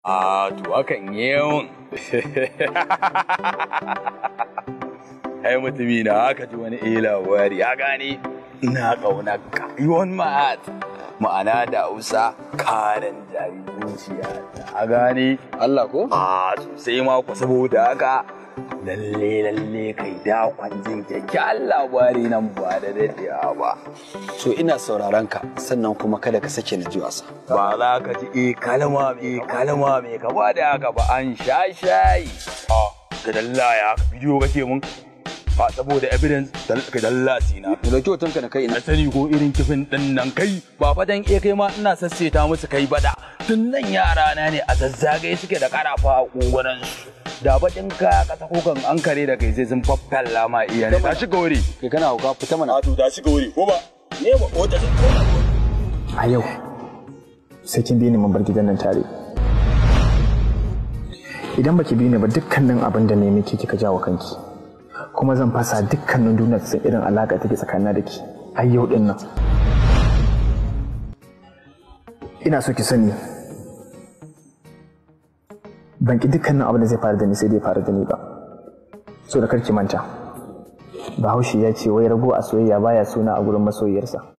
To hakan yawan. Ai mutumi na haka ji wani labari ya gane ina ƙaunar ka. Yawan ma'ana da Hausa karan jari zuciya ta gane. Allah ko? Sosai ma ku saboda haka lalle kai da kwanjin kyakkyawan labari nan ba da daɗewa ba. To ina sauraron ka sannan kuma kada ka sake na ji wasa. Ba za ka ji kalma me ka ba da haka ba an shayi. Da dalla ya bidiyo kake mun saboda evidence ka dalla sina. Da kyautan ka da kai na sani ko irin kifin din nan kai ba fadan kai ma ina sasseta musu kai bada. Tun nan yara na ne a zazzagaye suke da karafa a kogonan su. Da bakin ka kasa kokan an kare da kai sai sun faffalla ma iya ne. Tashi ga wuri. Kai kana hauka fita mana. To tashi ga wuri ko ba? Ne ba ko ta a yau sai kin bi ni mun bar gidan nan tare. Idan baki bi ni ba dukkanin abin da ne miki kika jawo kanki. Kuma zan fasa dukkanin duniya ta san irin alaka take tsakanin da ke. Ai yau din nan. Ina so ki sani ban ki dukkanin abin da zai faru da ni sai dai faru da ni ba. So da karki manta. Bahaushe ya ce wai rago a soyayya baya suna a gurin masoyiyarsa.